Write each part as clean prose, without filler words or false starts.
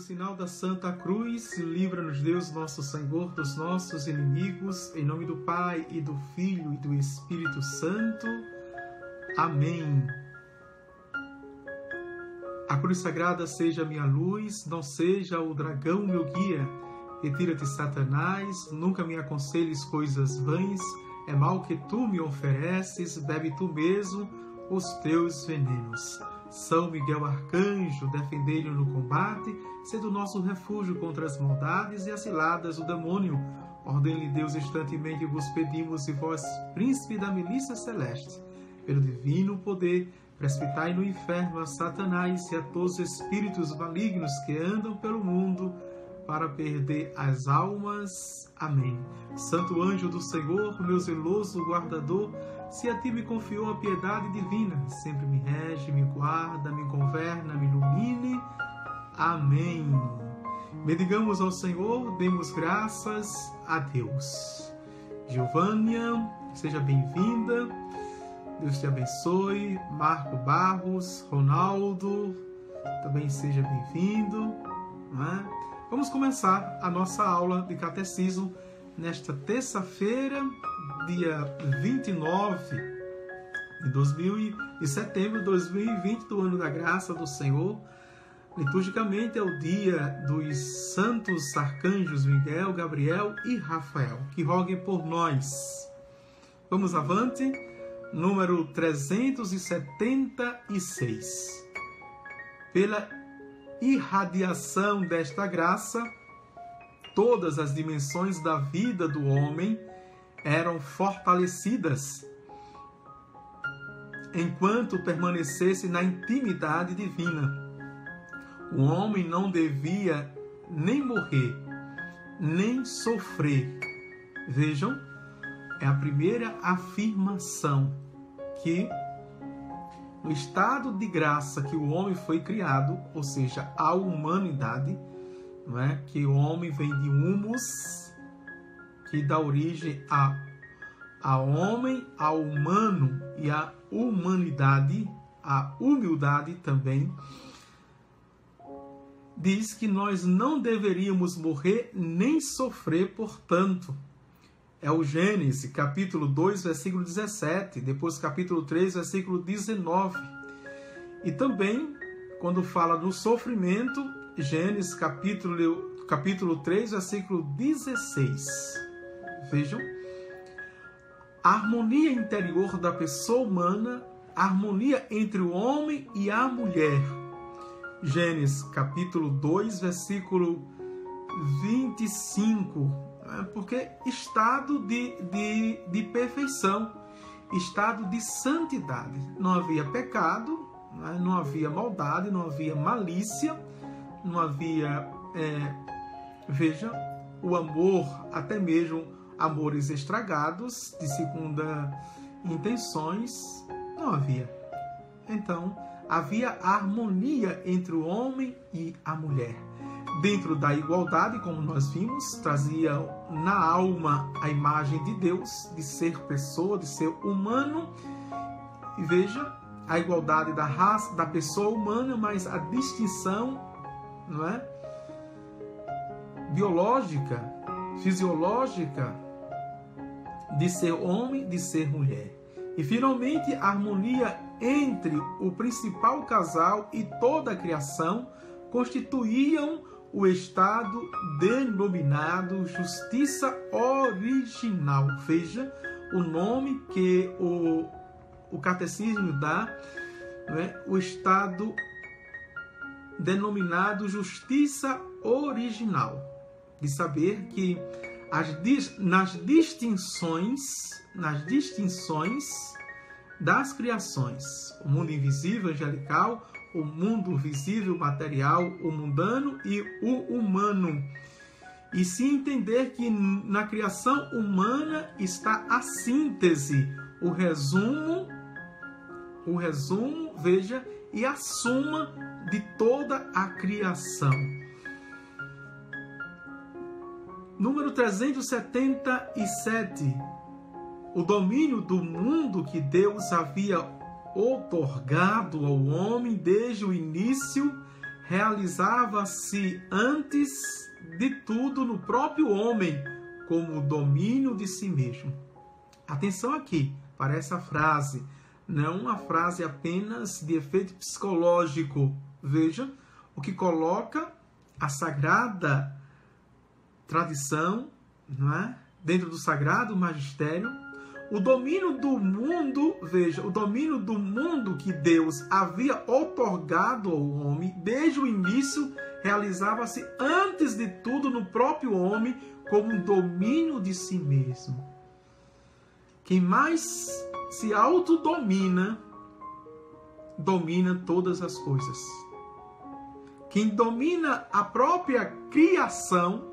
sinal da Santa Cruz, livra-nos Deus nosso Senhor dos nossos inimigos, em nome do Pai e do Filho e do Espírito Santo. Amém. A cruz sagrada seja minha luz, não seja o dragão meu guia. Retira-te, Satanás, nunca me aconselhes coisas vãs, é mal que tu me ofereces, bebe tu mesmo os teus venenos. São Miguel Arcanjo, defendei-nos no combate, sendo o nosso refúgio contra as maldades e as ciladas do demônio. Ordem-lhe Deus instantemente vos pedimos, e vós, príncipe da milícia celeste, pelo divino poder, precipitai no inferno a Satanás e a todos os espíritos malignos que andam pelo mundo, para perder as almas. Amém. Santo anjo do Senhor, meu zeloso guardador, se a ti me confiou a piedade divina, sempre me rege, me guarda, me governa, me ilumine. Amém. Bendigamos ao Senhor, demos graças a Deus. Giovânia, seja bem-vinda. Deus te abençoe. Marco Barros, Ronaldo, também seja bem-vindo. Vamos começar a nossa aula de catecismo nesta terça-feira, dia 29 de setembro de 2020, do ano da graça do Senhor. Liturgicamente é o dia dos santos arcanjos Miguel, Gabriel e Rafael, que roguem por nós. Vamos avante, número 376. Pela irradiação desta graça, todas as dimensões da vida do homem eram fortalecidas, enquanto permanecesse na intimidade divina. O homem não devia nem morrer, nem sofrer. Vejam, é a primeira afirmação que no estado de graça que o homem foi criado, ou seja, a humanidade, não é? Que o homem vem de humus, que dá origem a homem, ao humano, e a humanidade, a humildade também, diz que nós não deveríamos morrer nem sofrer, portanto. É o Gênesis, capítulo 2, versículo 17, depois capítulo 3, versículo 19. E também, quando fala do sofrimento, Gênesis, capítulo 3, versículo 16. Vejam, a harmonia interior da pessoa humana, a harmonia entre o homem e a mulher. Gênesis, capítulo 2, versículo 25. Porque estado de perfeição, estado de santidade. Não havia pecado, não havia maldade, não havia malícia, não havia, veja, o amor, até mesmo amores estragados, de segunda intenções, não havia. Então, havia harmonia entre o homem e a mulher. Dentro da igualdade, como nós vimos, trazia na alma a imagem de Deus, de ser pessoa, de ser humano. E veja, a igualdade da raça, da pessoa humana, mas a distinção, não é? Biológica, fisiológica, de ser homem, de ser mulher. E finalmente, a harmonia entre o principal casal e toda a criação constituíam o estado denominado justiça original. Veja o nome que o catecismo dá, não é? O estado denominado justiça original. De saber que nas distinções das criações, o mundo invisível angelical, o mundo visível material, o mundano e o humano. E se entender que na criação humana está a síntese, o resumo, veja, e a suma de toda a criação. Número 377. O domínio do mundo que Deus havia outorgado ao homem desde o início realizava-se antes de tudo no próprio homem, como o domínio de si mesmo. Atenção aqui para essa frase, não uma frase apenas de efeito psicológico. Veja o que coloca a sagrada tradição, não é? Dentro do sagrado magistério. O domínio do mundo, veja, o domínio do mundo que Deus havia outorgado ao homem desde o início realizava-se antes de tudo no próprio homem como um domínio de si mesmo. Quem mais se autodomina, domina todas as coisas. Quem domina a própria criação,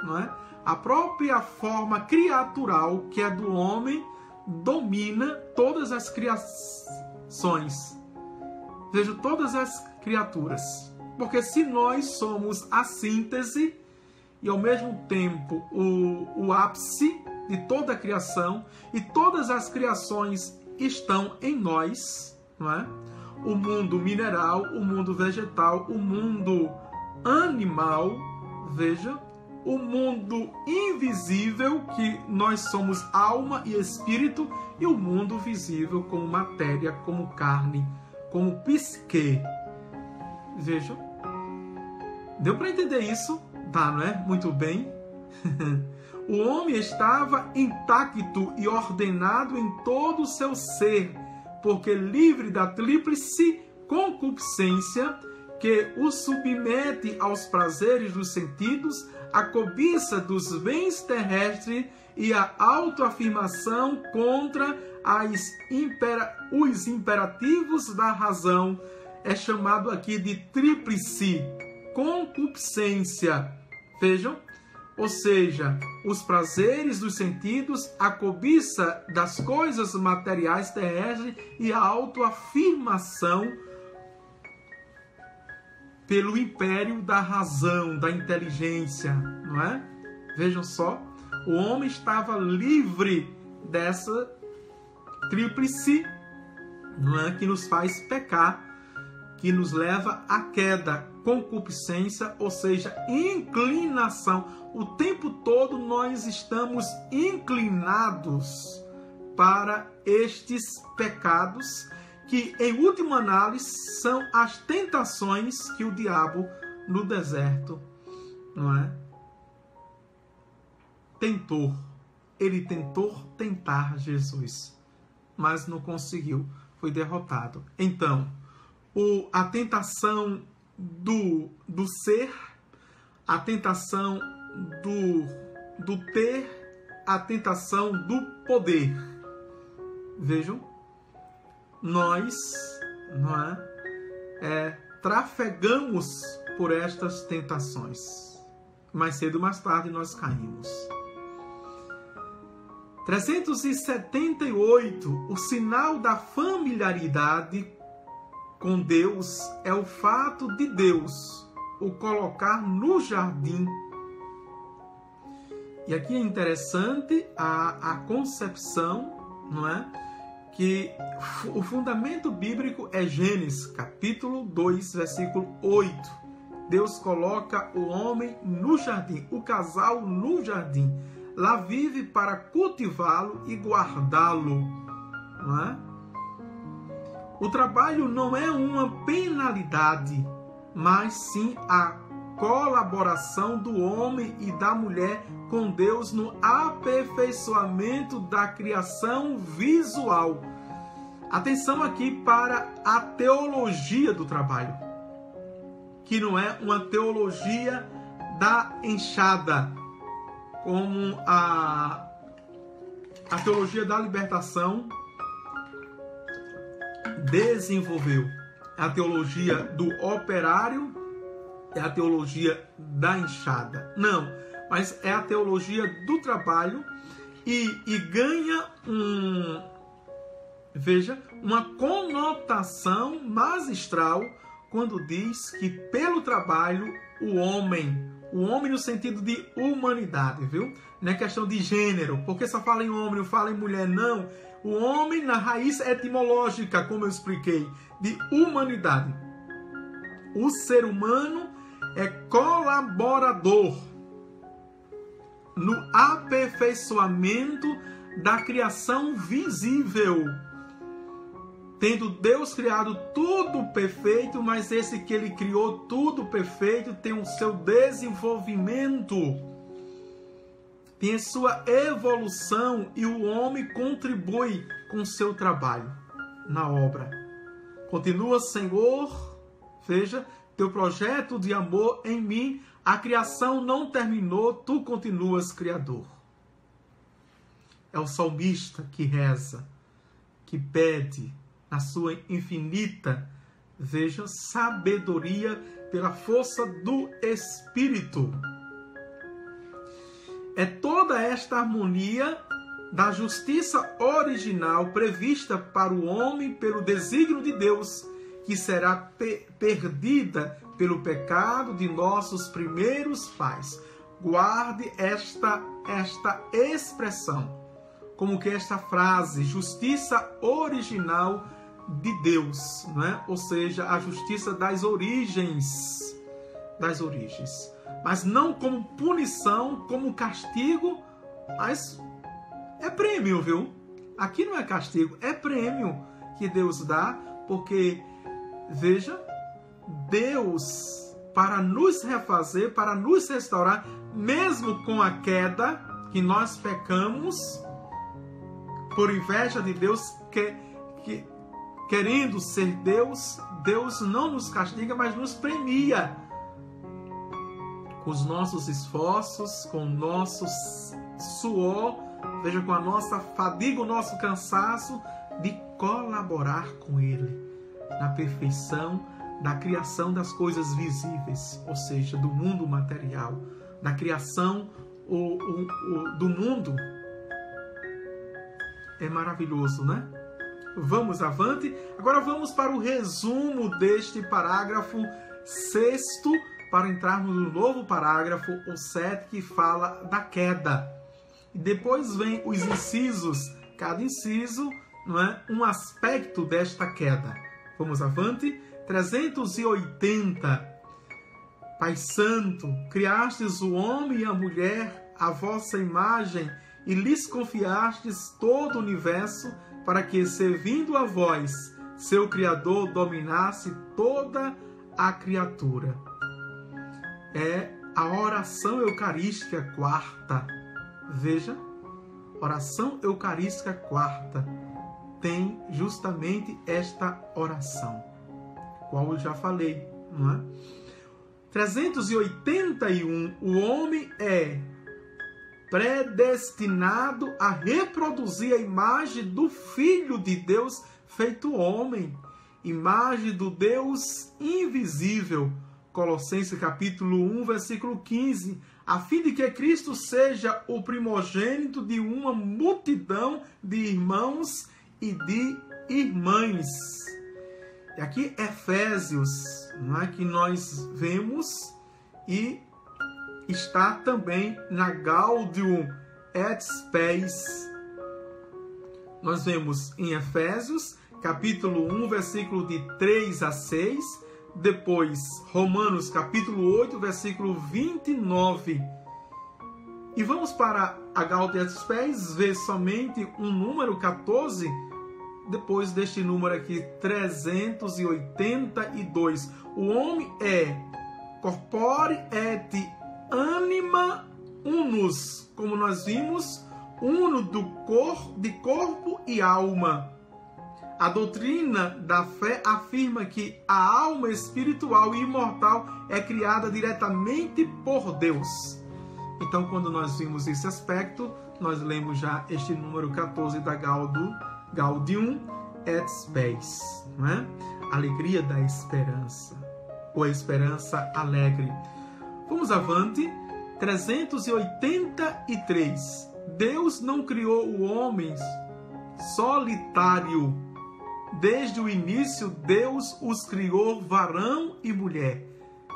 não é? A própria forma criatural que é do homem, domina todas as criações. Veja, todas as criaturas. Porque se nós somos a síntese e ao mesmo tempo o ápice de toda a criação, e todas as criações estão em nós, não é? O mundo mineral, o mundo vegetal, o mundo animal, veja, o mundo invisível, que nós somos alma e espírito, e o mundo visível como matéria, como carne, como psique. Veja. Deu para entender isso? Tá, não é? Muito bem. O homem estava intacto e ordenado em todo o seu ser, porque livre da tríplice concupiscência que o submete aos prazeres dos sentidos, a cobiça dos bens terrestres e a autoafirmação contra os imperativos da razão, é chamado aqui de tríplice concupiscência. Vejam, ou seja, os prazeres dos sentidos, a cobiça das coisas materiais terrestres e a autoafirmação pelo império da razão, da inteligência, não é? Vejam só, o homem estava livre dessa tríplice, não é? Que nos faz pecar, que nos leva à queda, concupiscência, ou seja, inclinação. O tempo todo nós estamos inclinados para estes pecados, que em última análise são as tentações que o diabo no deserto, não é? Tentou. Ele tentou tentar Jesus, mas não conseguiu, foi derrotado. Então, a tentação do ser, a tentação do ter, a tentação do poder. Vejam, nós, não é, trafegamos por estas tentações. Mais cedo ou mais tarde nós caímos. 378. O sinal da familiaridade com Deus é o fato de Deus o colocar no jardim. E aqui é interessante a concepção, não é? Que o fundamento bíblico é Gênesis, capítulo 2, versículo 8. Deus coloca o homem no jardim, o casal no jardim. Lá vive para cultivá-lo e guardá-lo, não é? O trabalho não é uma penalidade, mas sim a colaboração do homem e da mulher com Deus no aperfeiçoamento da criação visual. Atenção aqui para a teologia do trabalho, que não é uma teologia da enxada, como a teologia da libertação desenvolveu. A teologia do operário é a teologia da enxada. Não, mas é a teologia do trabalho e ganha uma conotação magistral quando diz que pelo trabalho o homem no sentido de humanidade, viu? Não é questão de gênero, porque só fala em homem, não fala em mulher, não. O homem na raiz etimológica, como eu expliquei, de humanidade. O ser humano é colaborador no aperfeiçoamento da criação visível. Tendo Deus criado tudo perfeito, mas esse que Ele criou tudo perfeito tem o seu desenvolvimento, tem a sua evolução, e o homem contribui com o seu trabalho na obra. Continua, Senhor, veja, teu projeto de amor em mim, a criação não terminou, tu continuas criador. É o salmista que reza, que pede na sua infinita, veja, sabedoria pela força do Espírito. É toda esta harmonia da justiça original prevista para o homem pelo desígnio de Deus, que será perdida pelo pecado de nossos primeiros pais. Guarde esta expressão, como que esta frase, justiça original de Deus, não é? Ou seja, a justiça das origens, mas não como punição, como castigo, mas é prêmio, viu? Aqui não é castigo, é prêmio que Deus dá, porque, veja, Deus, para nos refazer, para nos restaurar, mesmo com a queda que nós pecamos, por inveja de Deus, querendo ser Deus, Deus não nos castiga, mas nos premia com os nossos esforços, com o nosso suor, veja, com a nossa fadiga, o nosso cansaço, de colaborar com Ele na perfeição da criação das coisas visíveis, ou seja, do mundo material, da criação do mundo. É maravilhoso, né? Vamos avante. Agora vamos para o resumo deste parágrafo 6º, para entrarmos no novo parágrafo, o 7, que fala da queda. E depois vem os incisos, cada inciso, não é, um aspecto desta queda. Vamos avante. 380. Pai Santo, criastes o homem e a mulher à vossa imagem e lhes confiastes todo o universo, para que, servindo a vós, seu Criador, dominasse toda a criatura. É a oração eucarística quarta. Veja, oração eucarística quarta tem justamente esta oração, qual eu já falei, não é? 381. O homem é predestinado a reproduzir a imagem do Filho de Deus feito homem, imagem do Deus invisível. Colossenses capítulo 1, versículo 15, a fim de que Cristo seja o primogênito de uma multidão de irmãos e de irmãs. E aqui Efésios, não é, que nós vemos, e está também na Gaudium et Spes. Nós vemos em Efésios, capítulo 1, versículo de 3 a 6, depois Romanos, capítulo 8, versículo 29. E vamos para a Gaudium et Spes, ver somente um número 14, depois deste número aqui, 382. O homem é corpore et anima unus, como nós vimos, uno de corpo e alma. A doutrina da fé afirma que a alma espiritual e imortal é criada diretamente por Deus. Então, quando nós vimos esse aspecto, nós lemos já este número 14 da Gaudium et Spes, não é? Alegria da esperança, ou esperança alegre. Vamos avante. 383. Deus não criou o homem solitário. Desde o início, Deus os criou varão e mulher.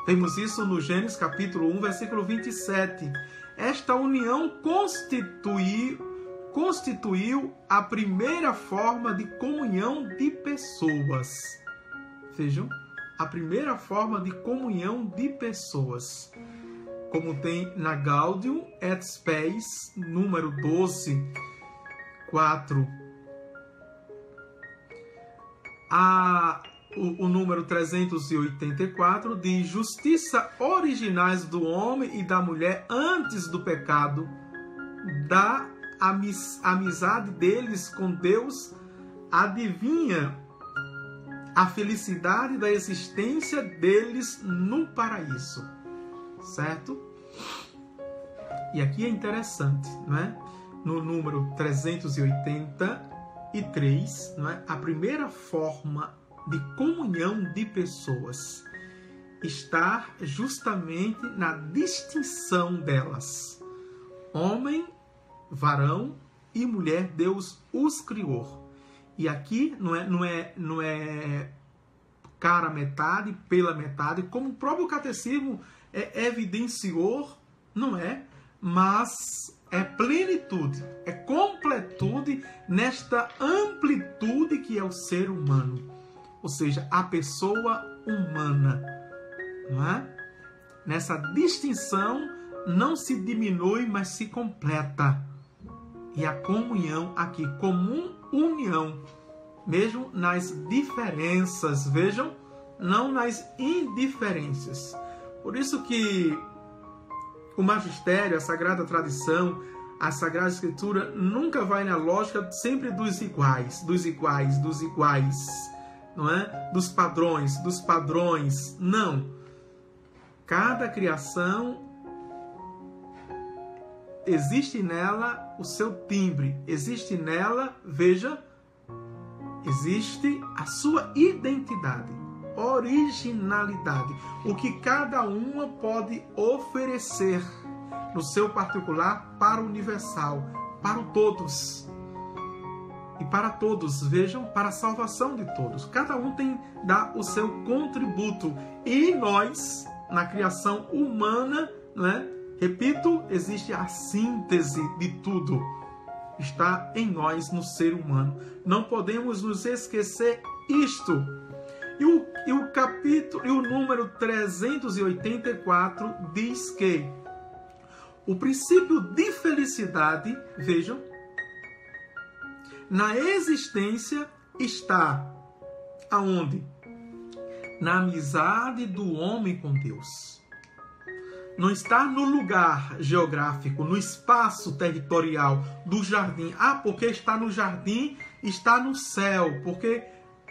Vemos isso no Gênesis capítulo 1, versículo 27. Esta união constituiu a primeira forma de comunhão de pessoas. Vejam, a primeira forma de comunhão de pessoas. Como tem na Gaudium et Spes, número 12, 4. O número 384 diz: justiça originais do homem e da mulher antes do pecado, da amizade deles com Deus, adivinha a felicidade da existência deles no paraíso. Certo? E aqui é interessante, não é? No número 383, não é? A primeira forma de comunhão de pessoas está justamente na distinção delas. Homem, varão e mulher, Deus os criou. E aqui não é cara metade, pela metade, como o próprio catecismo evidenciou, não é? Mas é plenitude, é completude nesta amplitude que é o ser humano. Ou seja, a pessoa humana, não é? Nessa distinção não se diminui, mas se completa. E a comunhão aqui, comum união, mesmo nas diferenças, vejam, não nas indiferenças. Por isso que o magistério, a sagrada tradição, a Sagrada Escritura nunca vai na lógica sempre dos iguais, não é? Dos padrões, não. Cada criação existe nela o seu timbre, existe nela, veja, existe a sua identidade, originalidade, o que cada uma pode oferecer no seu particular para o universal, para o todos. E para todos, vejam, para a salvação de todos. Cada um dá o seu contributo. E nós, na criação humana, né? Repito, existe a síntese de tudo. Está em nós, no ser humano. Não podemos nos esquecer isto. E o capítulo, e o número 384 diz que o princípio de felicidade, vejam, na existência está aonde? Na amizade do homem com Deus. Não está no lugar geográfico, no espaço territorial do jardim. Ah, porque está no jardim, está no céu. Porque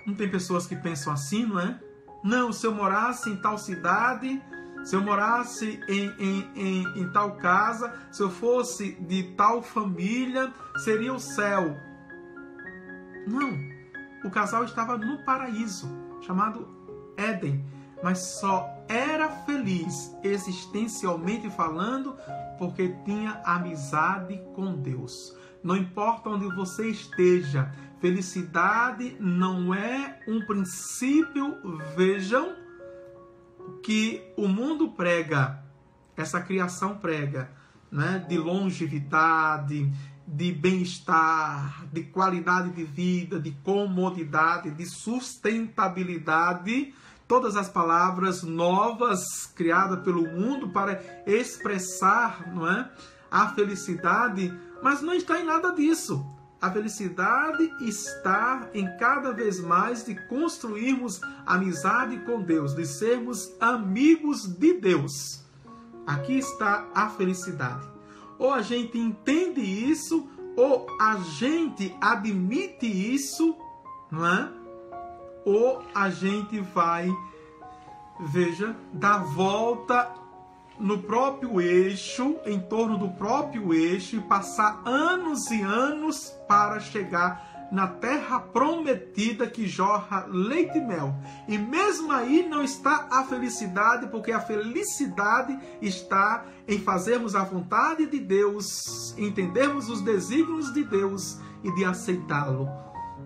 não tem pessoas que pensam assim, não é? Não, se eu morasse em tal cidade, se eu morasse em tal casa, se eu fosse de tal família, seria o céu. Não, o casal estava no paraíso, chamado Éden, mas só era feliz, existencialmente falando, porque tinha amizade com Deus. Não importa onde você esteja, felicidade não é um princípio, vejam, que o mundo prega, essa criação prega, né? De longevidade, de bem-estar, de qualidade de vida, de comodidade, de sustentabilidade, todas as palavras novas criadas pelo mundo para expressar, não é, a felicidade, mas não está em nada disso. A felicidade está em cada vez mais de construirmos amizade com Deus, de sermos amigos de Deus. Aqui está a felicidade. Ou a gente entende isso, ou a gente admite isso, não é? Ou a gente vai, veja, dar volta no próprio eixo, em torno do próprio eixo, e passar anos e anos para chegar na terra prometida que jorra leite e mel. E mesmo aí não está a felicidade, porque a felicidade está em fazermos a vontade de Deus, entendermos os desígnios de Deus e de aceitá-lo.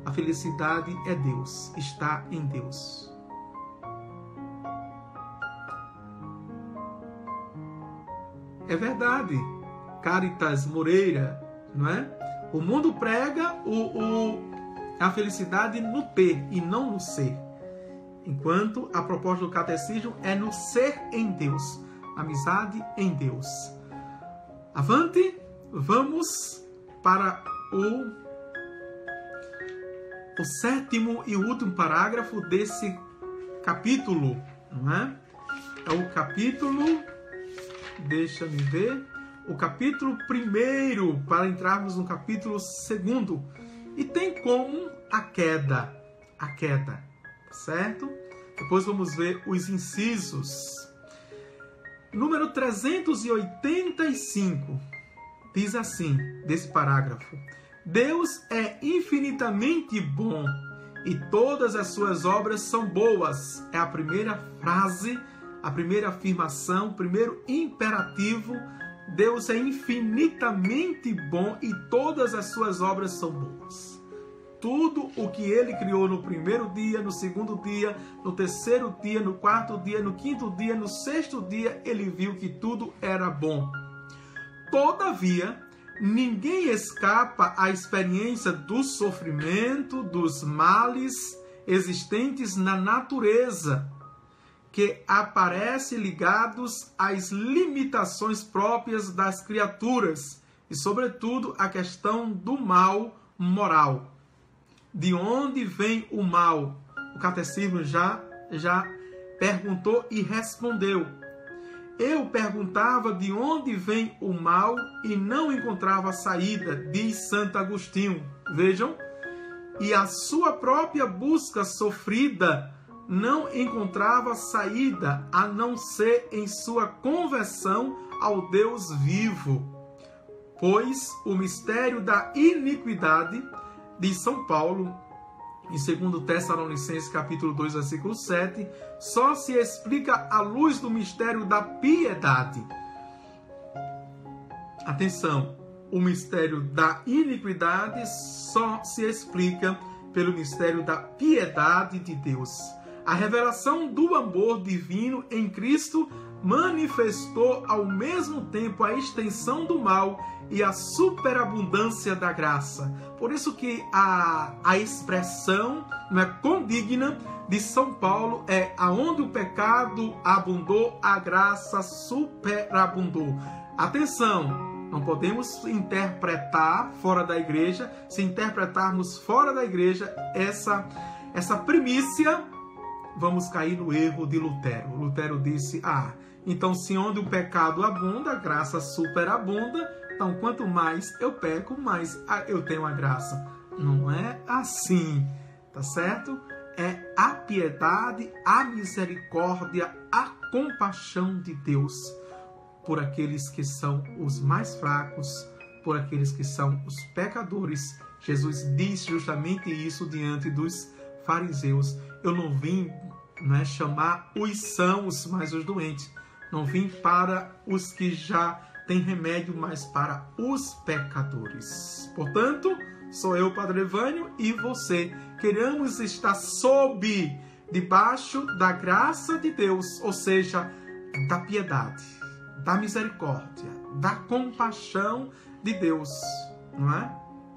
A felicidade é Deus, está em Deus. É verdade, Caritas Moreira, não é? O mundo prega a felicidade no ter e não no ser. Enquanto a proposta do catecismo é no ser em Deus, amizade em Deus. Avante, vamos para o 7º e último parágrafo desse capítulo, não é? É o capítulo, deixa-me ver, o capítulo 1º, para entrarmos no capítulo 2º. E tem como a queda, certo? Depois vamos ver os incisos. Número 385, diz assim, desse parágrafo: Deus é infinitamente bom e todas as suas obras são boas. É a primeira frase, a primeira afirmação, o primeiro imperativo. Deus é infinitamente bom e todas as suas obras são boas. Tudo o que ele criou no primeiro dia, no segundo dia, no terceiro dia, no quarto dia, no quinto dia, no sexto dia, ele viu que tudo era bom. Todavia, ninguém escapa à experiência do sofrimento, dos males existentes na natureza, que aparecem ligados às limitações próprias das criaturas e, sobretudo, a questão do mal moral. De onde vem o mal? O catecismo já perguntou e respondeu. Eu perguntava de onde vem o mal e não encontrava saída, diz Santo Agostinho. Vejam, e a sua própria busca sofrida não encontrava saída, a não ser em sua conversão ao Deus vivo. Pois o mistério da iniquidade, diz São Paulo, em 2 Tessalonicenses capítulo 2, versículo 7, só se explica à luz do mistério da piedade. Atenção, o mistério da iniquidade só se explica pelo mistério da piedade de Deus. A revelação do amor divino em Cristo manifestou ao mesmo tempo a extensão do mal e a superabundância da graça. Por isso que a expressão, não é, condigna de São Paulo é: aonde o pecado abundou, a graça superabundou. Atenção, não podemos interpretar fora da igreja. Se interpretarmos fora da igreja essa primícia, vamos cair no erro de Lutero. Lutero disse: então se onde o pecado abunda, a graça superabunda. Então, quanto mais eu peco, mais eu tenho a graça. Não é assim, tá certo? É a piedade, a misericórdia, a compaixão de Deus por aqueles que são os mais fracos, por aqueles que são os pecadores. Jesus disse justamente isso diante dos fariseus: eu não vim, chamar os sãos, mas os doentes. Não vim para os que já têm remédio, mas para os pecadores. Portanto, sou eu, Padre Evânio, e você. Queremos estar debaixo da graça de Deus, ou seja, da piedade, da misericórdia, da compaixão de Deus, não é?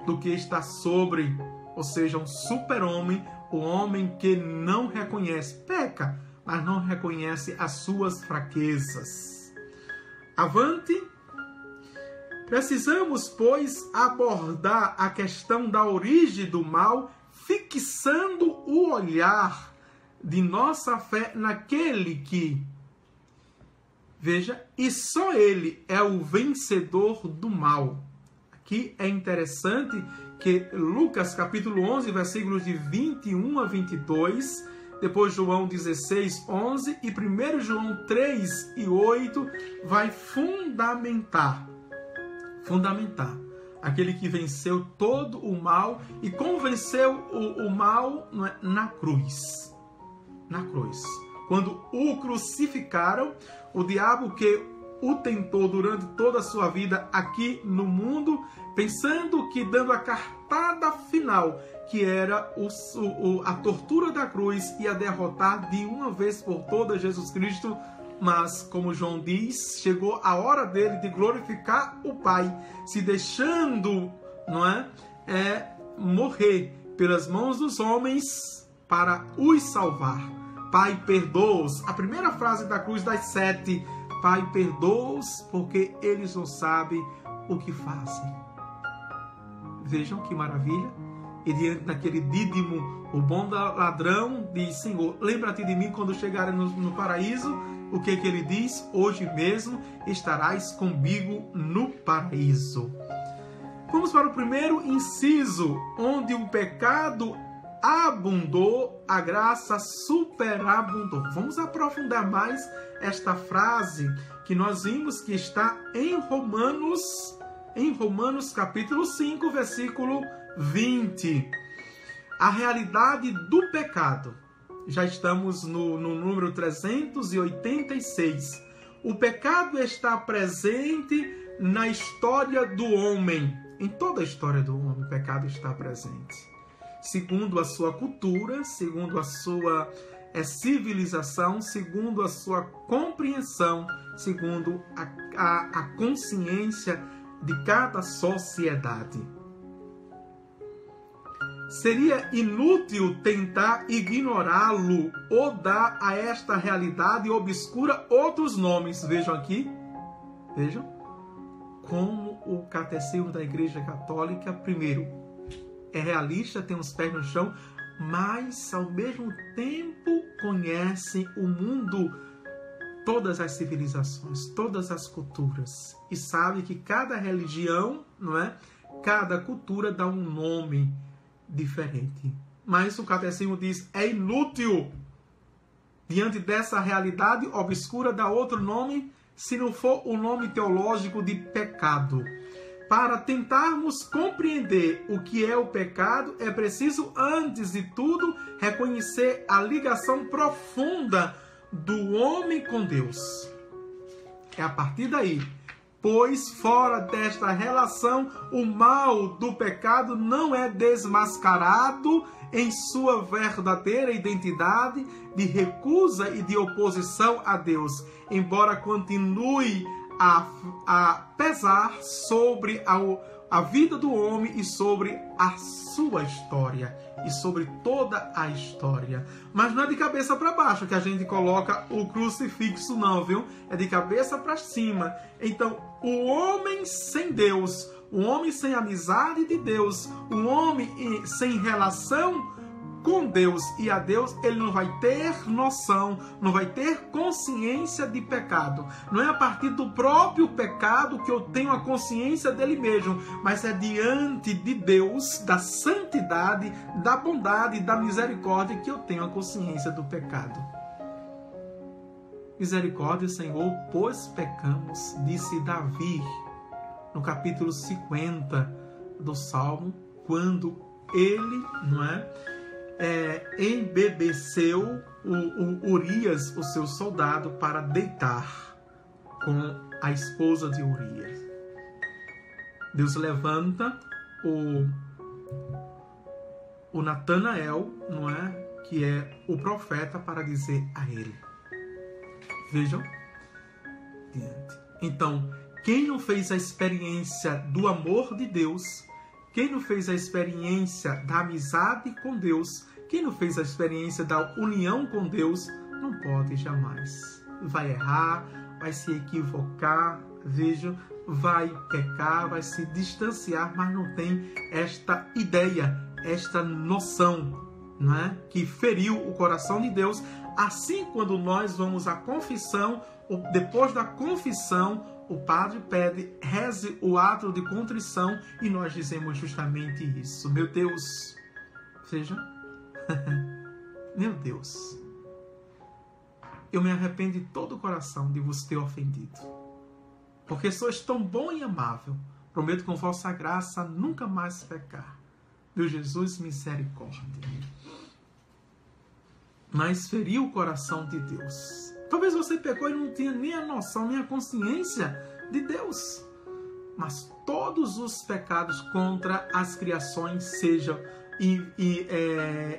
Do que está sobre, ou seja, um super-homem, o homem que não reconhece, peca, mas não reconhece as suas fraquezas. Avante! Precisamos, pois, abordar a questão da origem do mal, fixando o olhar de nossa fé naquele que, veja, e só ele é o vencedor do mal. Aqui é interessante que Lucas capítulo 11, versículos de 21 a 22, depois João 16, 11 e 1 João 3 e 8 vai fundamentar aquele que venceu todo o mal e convenceu o mal na cruz. Na cruz. Quando o crucificaram, o diabo que o tentou durante toda a sua vida aqui no mundo, pensando que dando a cartada final, que era a tortura da cruz, ia derrotar de uma vez por todas Jesus Cristo. Mas, como João diz, chegou a hora dele de glorificar o Pai, se deixando, morrer pelas mãos dos homens para os salvar. Pai, perdoa-os. A primeira frase da cruz das 7. Pai, perdoa-os, porque eles não sabem o que fazem. Vejam que maravilha. E diante daquele dídimo, o bom ladrão diz: Senhor, lembra-te de mim quando chegarem no paraíso. O que ele diz? Hoje mesmo estarás comigo no paraíso. Vamos para o primeiro inciso, onde o pecado abundou, a graça superabundou. Vamos aprofundar mais esta frase que nós vimos que está em Romanos capítulo 5, versículo 20. A realidade do pecado. Já estamos no número 386. O pecado está presente na história do homem. Em toda a história do homem, o pecado está presente. Segundo a sua cultura, segundo a sua civilização, segundo a sua compreensão, segundo a consciência de cada sociedade. Seria inútil tentar ignorá-lo ou dar a esta realidade obscura outros nomes. Vejam aqui, vejam como o catecismo da Igreja Católica, primeiro, é realista, tem os pés no chão, mas ao mesmo tempo conhece o mundo, todas as civilizações, todas as culturas, e sabe que cada religião, não é? Cada cultura dá um nome diferente. Mas o catecismo diz: é inútil diante dessa realidade obscura dar outro nome, se não for o nome teológico de pecado. Para tentarmos compreender o que é o pecado, é preciso, antes de tudo, reconhecer a ligação profunda do homem com Deus. É a partir daí, pois fora desta relação, o mal do pecado não é desmascarado em sua verdadeira identidade de recusa e de oposição a Deus, embora continue a pesar sobre a vida do homem e sobre a sua história e sobre toda a história. Mas não é de cabeça para baixo que a gente coloca o crucifixo, não, viu? É de cabeça para cima. Então, o homem sem Deus, o homem sem amizade de Deus, o homem sem relação com Deus e a Deus, ele não vai ter noção, não vai ter consciência de pecado. Não é a partir do próprio pecado que eu tenho a consciência dele mesmo, mas é diante de Deus, da santidade, da bondade, da misericórdia que eu tenho a consciência do pecado. Misericórdia, Senhor, pois pecamos, disse Davi, no capítulo 50 do Salmo, quando ele, não é, embebeceu o Urias, o seu soldado, para deitar com a esposa de Urias. Deus levanta o Natanael, não é, que é o profeta, para dizer a ele. Vejam. Então, quem não fez a experiência do amor de Deus, quem não fez a experiência da amizade com Deus, quem não fez a experiência da união com Deus, não pode jamais. Vai errar, vai se equivocar, vejam, vai pecar, vai se distanciar, mas não tem esta ideia, esta noção, não é? Que feriu o coração de Deus. Assim, quando nós vamos à confissão, depois da confissão, o padre pede, reze o ato de contrição, e nós dizemos justamente isso. Meu Deus, veja, meu Deus, eu me arrependo de todo o coração de vos ter ofendido, porque sois tão bom e amável. Prometo com vossa graça nunca mais pecar. Meu Jesus, misericórdia. Mas feriu o coração de Deus. Talvez você pecou e não tinha nem a noção, nem a consciência de Deus. Mas todos os pecados contra as criações, sejam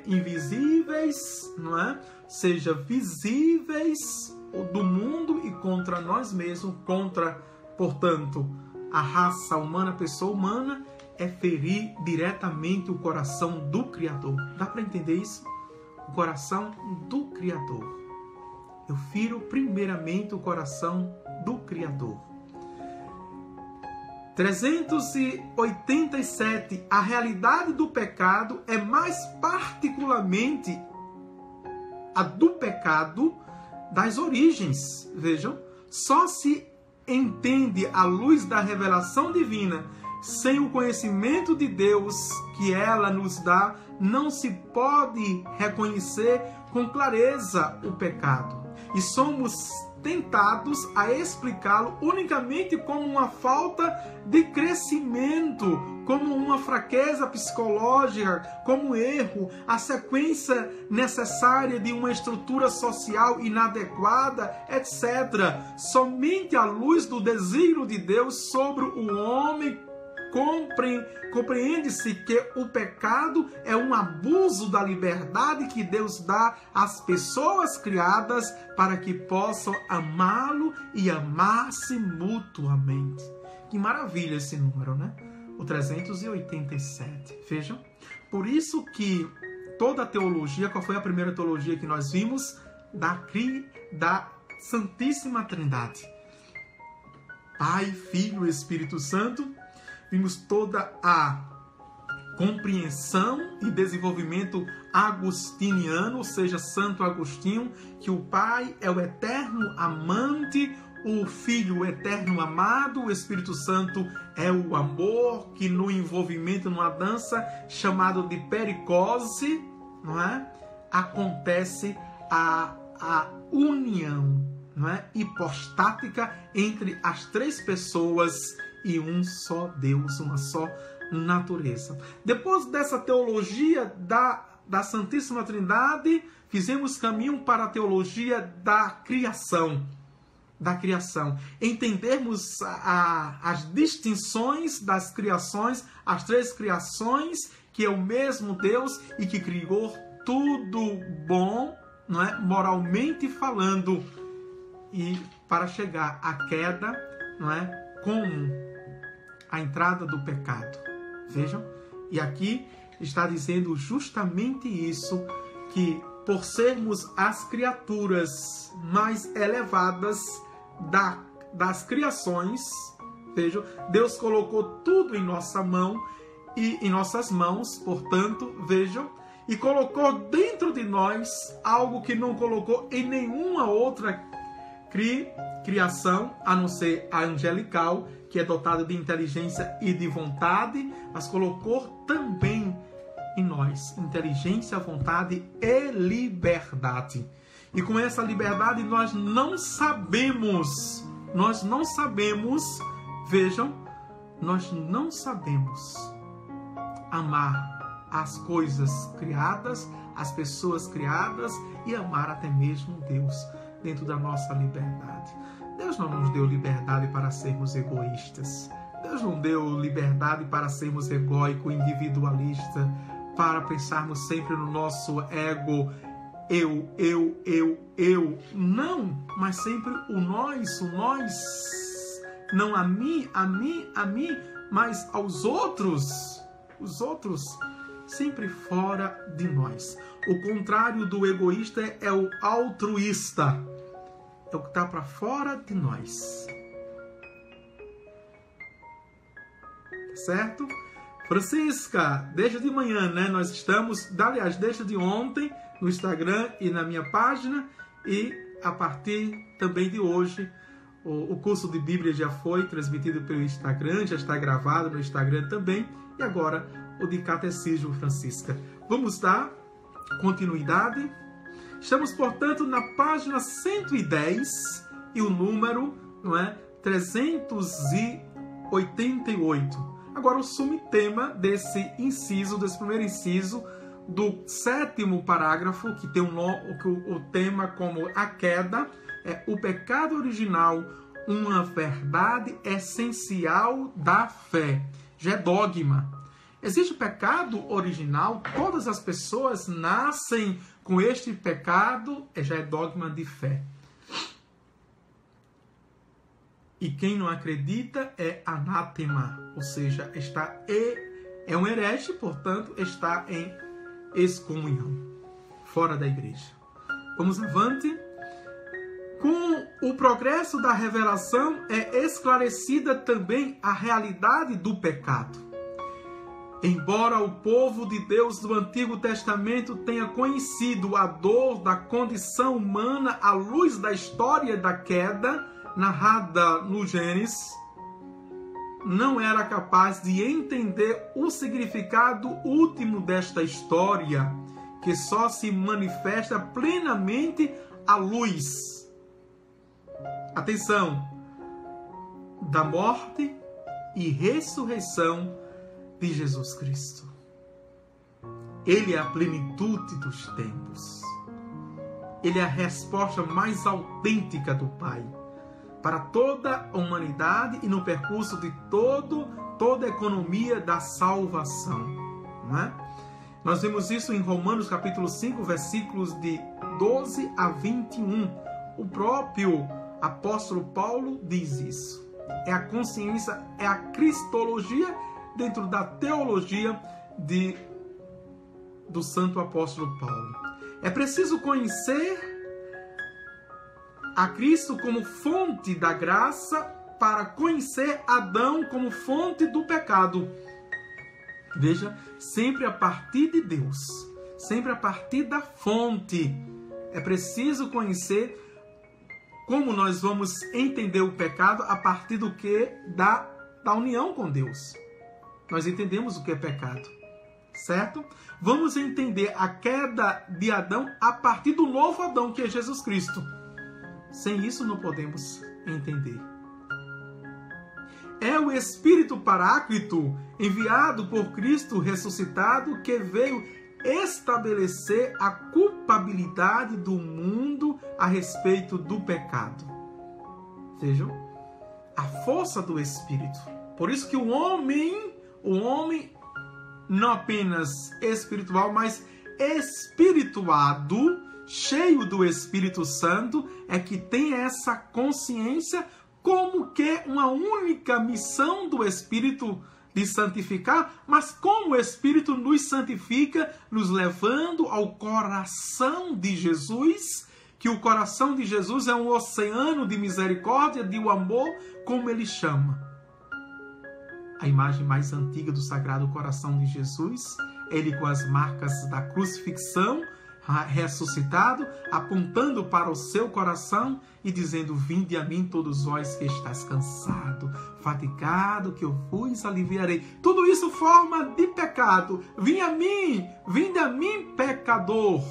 invisíveis, não é? Seja visíveis do mundo, e contra nós mesmos, contra, portanto, a raça humana, a pessoa humana, é ferir diretamente o coração do Criador. Dá para entender isso? o coração do Criador. Eu firo primeiramente o coração do Criador. 387. A realidade do pecado é mais particularmente a do pecado das origens. Vejam, só se entende à luz da revelação divina. Sem o conhecimento de Deus que ela nos dá, não se pode reconhecer com clareza o pecado. E somos tentados a explicá-lo unicamente como uma falta de crescimento, como uma fraqueza psicológica, como um erro, a sequência necessária de uma estrutura social inadequada, etc. Somente à luz do desígnio de Deus sobre o homem compreende-se que o pecado é um abuso da liberdade que Deus dá às pessoas criadas para que possam amá-lo e amar-se mutuamente. Que maravilha esse número, né? O 387. Vejam. Por isso que toda a teologia, qual foi a primeira teologia que nós vimos? Da Santíssima Trindade. Pai, Filho e Espírito Santo. Vimos toda a compreensão e desenvolvimento agostiniano, ou seja, Santo Agostinho, que o Pai é o eterno amante, o Filho o eterno amado, o Espírito Santo é o amor, que no envolvimento numa dança chamada de pericose, não é? Acontece a união, não é? Hipostática entre as três pessoas e um só Deus, uma só natureza. Depois dessa teologia da Santíssima Trindade, fizemos caminho para a teologia da criação. Entendermos as distinções das criações, as três criações, que é o mesmo Deus e que criou tudo bom, não é? Moralmente falando, e para chegar à queda, não é? Como a entrada do pecado. Vejam, e aqui está dizendo justamente isso, que por sermos as criaturas mais elevadas das criações, vejam, Deus colocou tudo em nossa mão e em nossas mãos, portanto, vejam, e colocou dentro de nós algo que não colocou em nenhuma outra criação, a não ser a angelical, que é dotada de inteligência e de vontade, mas colocou também em nós inteligência, vontade e liberdade. E com essa liberdade nós não sabemos, vejam, nós não sabemos amar as coisas criadas, as pessoas criadas e amar até mesmo Deus dentro da nossa liberdade. Deus não nos deu liberdade para sermos egoístas. Deus não deu liberdade para sermos egóico, individualista, para pensarmos sempre no nosso ego, eu. Não, mas sempre o nós. Não a mim, mas aos outros. Os outros sempre fora de nós. O contrário do egoísta é o altruísta. É o que está para fora de nós. Certo? Francisca, desde de manhã, né? Nós estamos, aliás, desde de ontem, no Instagram e na minha página. E a partir também de hoje, o curso de Bíblia já foi transmitido pelo Instagram, já está gravado no Instagram também. E agora o de Catecismo, Francisca. Vamos dar continuidade. Estamos, portanto, na página 110 e o número, não é, 388. Agora, o subtema desse primeiro inciso, do 7º parágrafo, que tem o tema como a queda, é o pecado original, uma verdade essencial da fé. Já é dogma. Existe o pecado original, todas as pessoas nascem com este pecado, já é dogma de fé. E quem não acredita é anátema, ou seja, é um herege, portanto, está em excomunhão. fora da igreja. Vamos avante. Com o progresso da revelação é esclarecida também a realidade do pecado. Embora o povo de Deus do Antigo Testamento tenha conhecido a dor da condição humana à luz da história da queda narrada no Gênesis, não era capaz de entender o significado último desta história, que só se manifesta plenamente à luz. Atenção! Da morte e ressurreição de Jesus Cristo. Ele é a plenitude dos tempos. Ele é a resposta mais autêntica do Pai para toda a humanidade e no percurso de toda a economia da salvação. Não é? Nós vemos isso em Romanos capítulo 5, versículos de 12 a 21. O próprio apóstolo Paulo diz isso. É a consciência, é a cristologia dentro da teologia do santo apóstolo Paulo. É preciso conhecer a Cristo como fonte da graça para conhecer Adão como fonte do pecado. Veja, sempre a partir de Deus, sempre a partir da fonte. É preciso conhecer como nós vamos entender o pecado a partir do que? Da união com Deus. Nós entendemos o que é pecado, certo? Vamos entender a queda de Adão a partir do novo Adão, que é Jesus Cristo. Sem isso não podemos entender. É o Espírito Paráclito, enviado por Cristo ressuscitado, que veio estabelecer a culpabilidade do mundo a respeito do pecado. Vejam, a força do Espírito. Por isso que o homem não apenas espiritual, mas espirituado, cheio do Espírito Santo, é que tem essa consciência como que uma única missão do Espírito de santificar, mas como o Espírito nos santifica, nos levando ao coração de Jesus, que o coração de Jesus é um oceano de misericórdia, de amor, como ele chama. A imagem mais antiga do Sagrado Coração de Jesus, ele com as marcas da crucifixão, ressuscitado, apontando para o seu coração e dizendo: vinde a mim todos vós que estáis cansado, fatigado, que eu vos aliviarei. Tudo isso forma de pecado. Vinde a mim, pecador,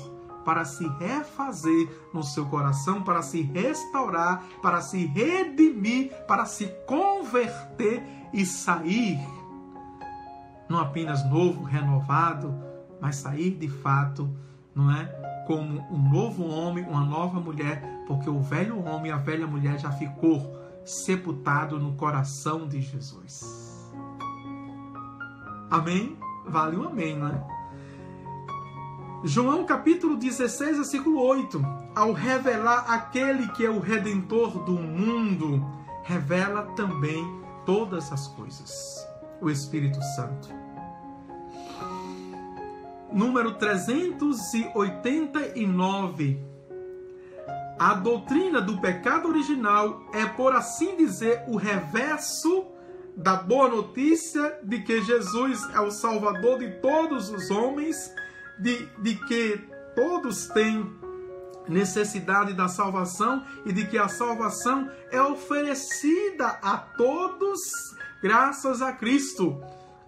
para se refazer no seu coração, para se restaurar, para se redimir, para se converter e sair, não apenas novo, renovado, mas sair de fato, não é? Como um novo homem, uma nova mulher, porque o velho homem e a velha mulher já ficou sepultado no coração de Jesus. Amém? Vale um amém, não é? João capítulo 16, versículo 8. Ao revelar aquele que é o Redentor do mundo, revela também todas as coisas. O Espírito Santo. Número 389. A doutrina do pecado original é, por assim dizer, o reverso da boa notícia de que Jesus é o Salvador de todos os homens, de que todos têm necessidade da salvação e de que a salvação é oferecida a todos graças a Cristo.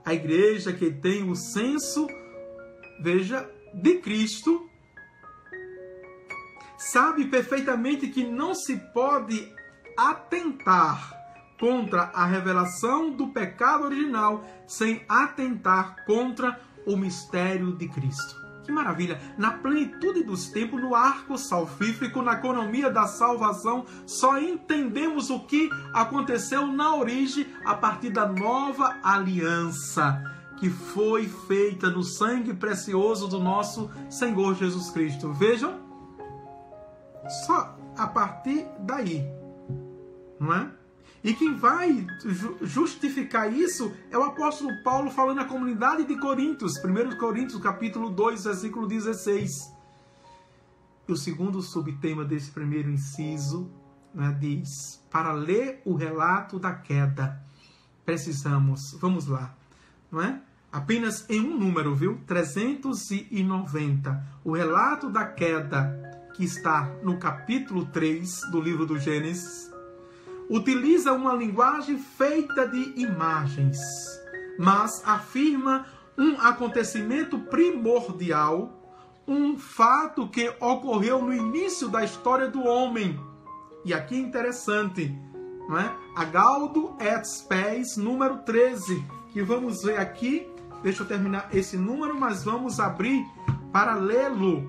A igreja que tem o senso, veja, de Cristo, sabe perfeitamente que não se pode atentar contra a revelação do pecado original sem atentar contra o mistério de Cristo. Que maravilha! Na plenitude dos tempos, no arco salvífico, na economia da salvação, só entendemos o que aconteceu na origem a partir da nova aliança que foi feita no sangue precioso do nosso Senhor Jesus Cristo. Vejam, só a partir daí, não é? E quem vai justificar isso é o apóstolo Paulo falando à comunidade de Coríntios, 1 Coríntios capítulo 2, versículo 16. E o segundo subtema desse primeiro inciso, né, diz: para ler o relato da queda, precisamos, vamos lá, não é? Apenas em um número, viu? 390. O relato da queda, que está no capítulo 3 do livro do Gênesis, utiliza uma linguagem feita de imagens, mas afirma um acontecimento primordial, um fato que ocorreu no início da história do homem. E aqui é interessante, não é? Agaldo et Spes, número 13, que vamos ver aqui. Deixa eu terminar esse número, mas vamos abrir para lê-lo,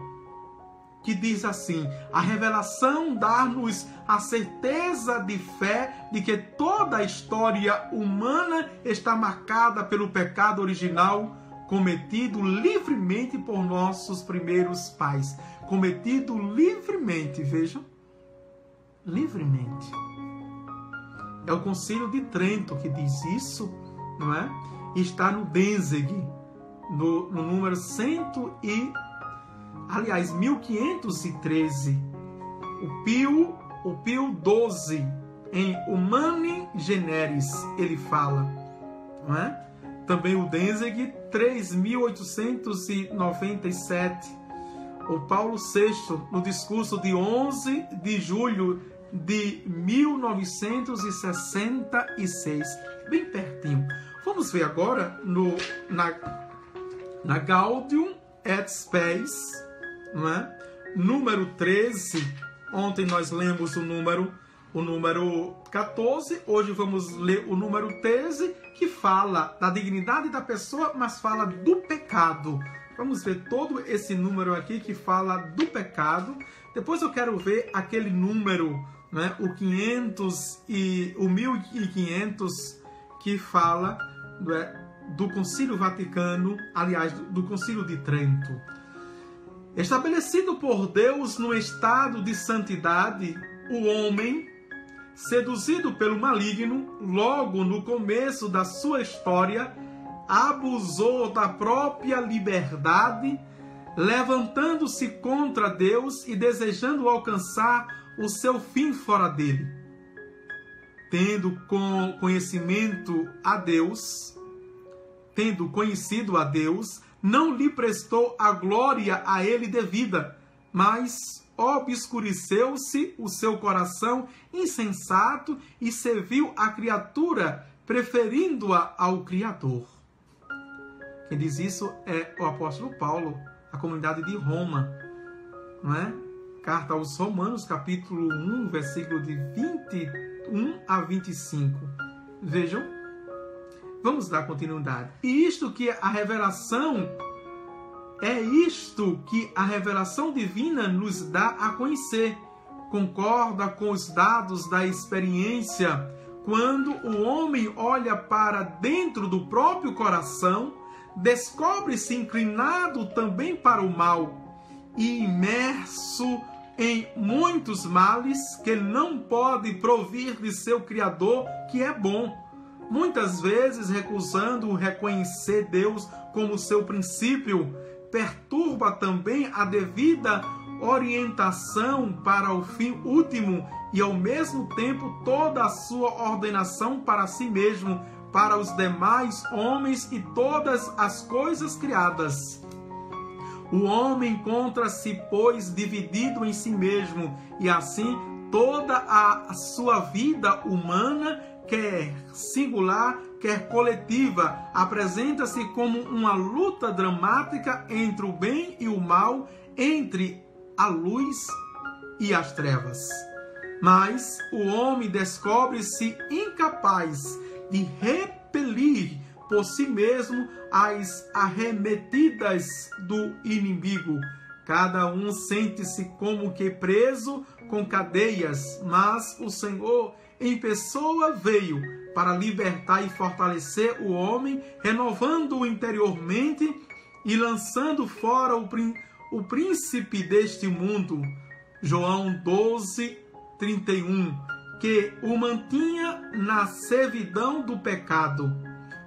que diz assim: a revelação dá-nos a certeza de fé de que toda a história humana está marcada pelo pecado original cometido livremente por nossos primeiros pais. Cometido livremente, vejam, livremente. É o Concílio de Trento que diz isso, não é? Está no Danzig, no número 1513. O Pio XII, em Humani Generis, ele fala, não é? Também o Danzig, 3897. O Paulo VI, no discurso de 11 de julho de 1966, bem pertinho. Vamos ver agora na Gaudium et Spes, não é? Número 13. Ontem nós lemos o número 14, hoje vamos ler o número 13, que fala da dignidade da pessoa, mas fala do pecado. Vamos ver todo esse número aqui que fala do pecado. Depois eu quero ver aquele número, né, o 1500, que fala do Concílio Vaticano, aliás, do Concílio de Trento. Estabelecido por Deus no estado de santidade, o homem, seduzido pelo maligno, logo no começo da sua história, abusou da própria liberdade, levantando-se contra Deus e desejando alcançar o seu fim fora dele. Tendo conhecido a Deus, não lhe prestou a glória a ele devida, mas obscureceu-se o seu coração insensato e serviu a criatura, preferindo-a ao Criador. Quem diz isso é o apóstolo Paulo, a comunidade de Roma, não é? Carta aos Romanos, capítulo 1, versículo de 21 a 25. Vejam, vamos dar continuidade. E isto que a revelação divina nos dá a conhecer. Concorda com os dados da experiência quando o homem olha para dentro do próprio coração, descobre-se inclinado também para o mal e imerso em muitos males que ele não pode provir de seu Criador, que é bom, muitas vezes recusando reconhecer Deus como seu princípio, perturba também a devida orientação para o fim último e, ao mesmo tempo, toda a sua ordenação para si mesmo, para os demais homens e todas as coisas criadas. O homem encontra-se, pois, dividido em si mesmo, e assim toda a sua vida humana, quer singular, quer coletiva, apresenta-se como uma luta dramática entre o bem e o mal, entre a luz e as trevas. Mas o homem descobre-se incapaz de repelir por si mesmo as arremetidas do inimigo. Cada um sente-se como que preso com cadeias, mas o Senhor em pessoa veio para libertar e fortalecer o homem, renovando-o interiormente e lançando fora o príncipe deste mundo. João 12:31, que o mantinha na servidão do pecado.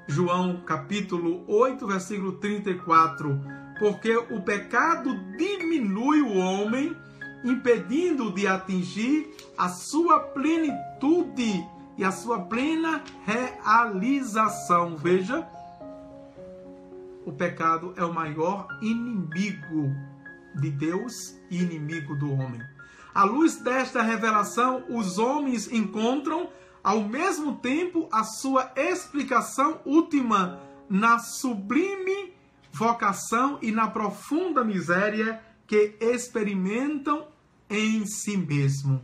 João capítulo 8, versículo 34, porque o pecado diminui o homem impedindo de atingir a sua plenitude e a sua plena realização. Veja, o pecado é o maior inimigo de Deus e inimigo do homem. À luz desta revelação, os homens encontram ao mesmo tempo a sua explicação última na sublime vocação e na profunda miséria que experimentam em si mesmo.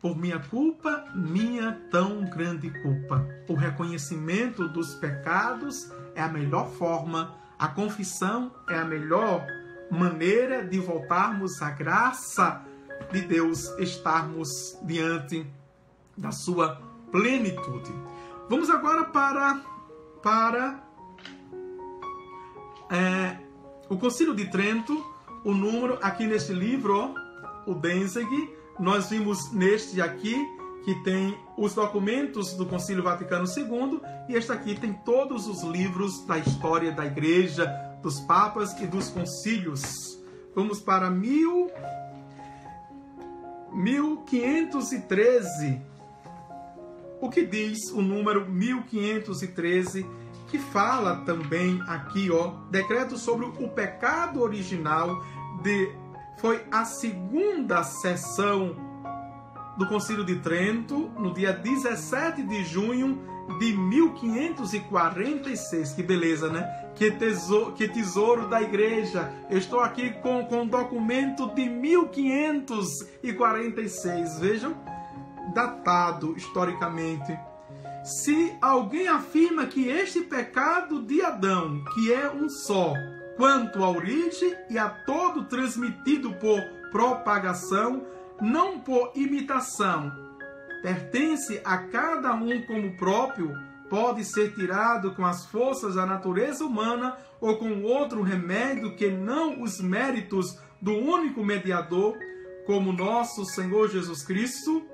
Por minha culpa, minha tão grande culpa. O reconhecimento dos pecados é a melhor forma, a confissão é a melhor maneira de voltarmos à graça de Deus, estarmos diante da sua plenitude. Vamos agora para o Concílio de Trento, o número aqui neste livro, o Danzig. Nós vimos neste aqui que tem os documentos do Concílio Vaticano II, e este aqui tem todos os livros da história da Igreja, dos papas e dos concílios. Vamos para 1513. O que diz o número 1513, que fala também aqui, decreto sobre o pecado original, foi a segunda sessão do Concílio de Trento, no dia 17 de junho de 1546. Que beleza, né? Que tesouro da Igreja! Eu estou aqui com um documento de 1546. Vejam, datado historicamente. Se alguém afirma que este pecado de Adão, que é um só, quanto à origem e a todo transmitido por propagação, não por imitação, pertence a cada um como próprio, pode ser tirado com as forças da natureza humana ou com outro remédio que não os méritos do único mediador, como nosso Senhor Jesus Cristo,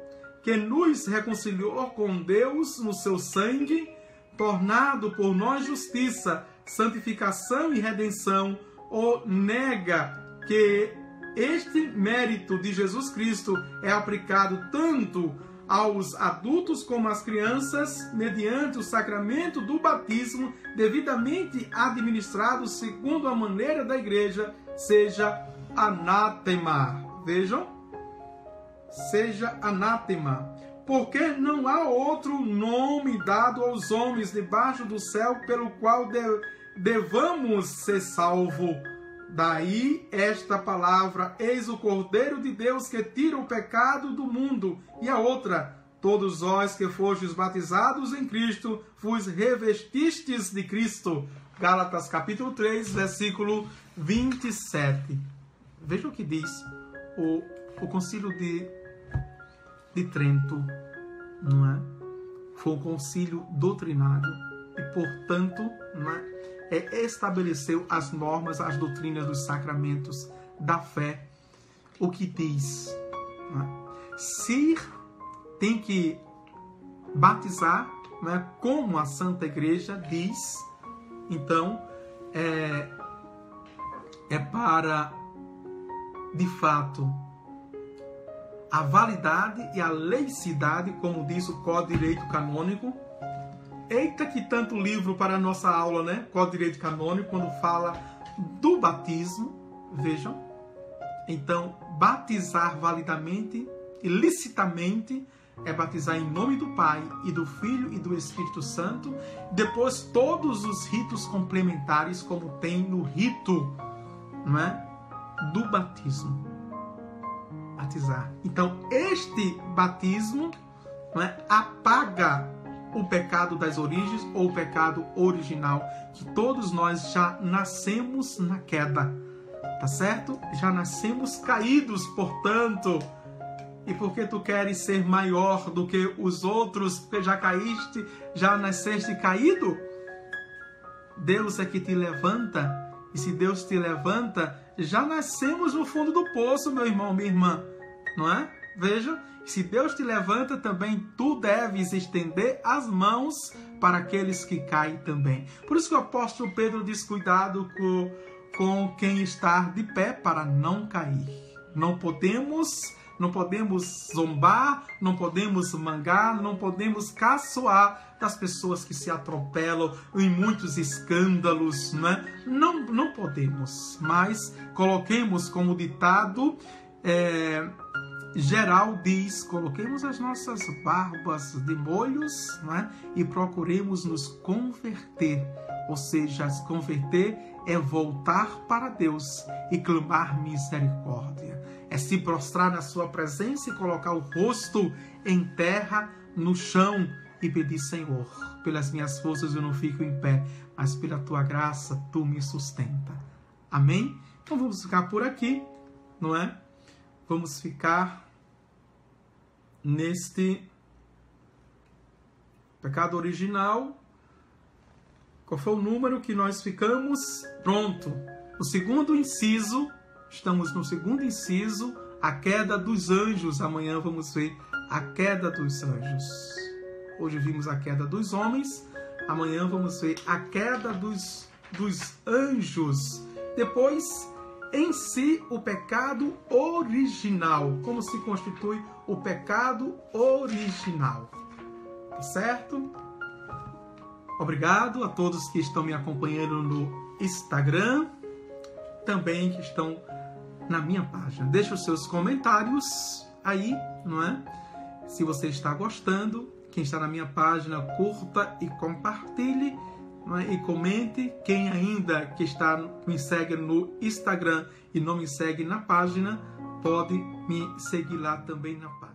que nos reconciliou com Deus no seu sangue, tornado por nós justiça, santificação e redenção, ou nega que este mérito de Jesus Cristo é aplicado tanto aos adultos como às crianças, mediante o sacramento do batismo, devidamente administrado segundo a maneira da Igreja, seja anátema. Vejam, seja anátema, porque não há outro nome dado aos homens debaixo do céu pelo qual devamos ser salvos. Daí esta palavra: eis o Cordeiro de Deus que tira o pecado do mundo. E a outra: todos vós que fostes batizados em Cristo, vos revestistes de Cristo. Gálatas capítulo 3, versículo 27. Veja o que diz o Concílio de Trento, não é? Foi um concílio doutrinário e, portanto, não é? Estabeleceu as normas, as doutrinas dos sacramentos da fé. O que diz? Não é? Se tem que batizar, não é? Como a Santa Igreja diz, então é para, de fato, a validade e a laicidade, como diz o Código de Direito Canônico. Eita, que tanto livro para a nossa aula, né? Código de Direito Canônico, quando fala do batismo, vejam. Então, batizar validamente e licitamente é batizar em nome do Pai e do Filho e do Espírito Santo. Depois, todos os ritos complementares, como tem no rito, não é? Do batismo. Batizar. Então, este batismo, não é? Apaga o pecado das origens ou o pecado original, que todos nós já nascemos na queda, tá certo? Já nascemos caídos, portanto. E porque tu queres ser maior do que os outros, porque já caíste, já nasceste caído? Deus é que te levanta. E se Deus te levanta, já nascemos no fundo do poço, meu irmão, minha irmã, não é? Veja, se Deus te levanta, também tu deves estender as mãos para aqueles que caem também. Por isso que o apóstolo Pedro diz: cuidado com quem está de pé para não cair. Não podemos zombar, não podemos mangar, não podemos caçoar das pessoas que se atropelam em muitos escândalos, né? Não podemos, mas coloquemos como ditado geral diz, coloquemos as nossas barbas de molhos, né? E procuremos nos converter, ou seja, se converter é voltar para Deus e clamar misericórdia. É se prostrar na sua presença e colocar o rosto em terra, no chão, e pedir: Senhor, pelas minhas forças eu não fico em pé, mas pela tua graça tu me sustenta. Amém? Então vamos ficar por aqui, não é? Vamos ficar neste pecado original. Qual foi o número que nós ficamos? Pronto. O segundo inciso, estamos no segundo inciso, a queda dos anjos. Amanhã vamos ver a queda dos anjos. Hoje vimos a queda dos homens, amanhã vamos ver a queda dos anjos. Depois, em si, o pecado original. Como se constitui o pecado original. Certo? Obrigado a todos que estão me acompanhando no Instagram, também que estão na minha página. Deixe os seus comentários aí, não é? Se você está gostando, quem está na minha página, curta e compartilhe, não é? E comente. Quem ainda me segue no Instagram e não me segue na página, pode me seguir lá também na página.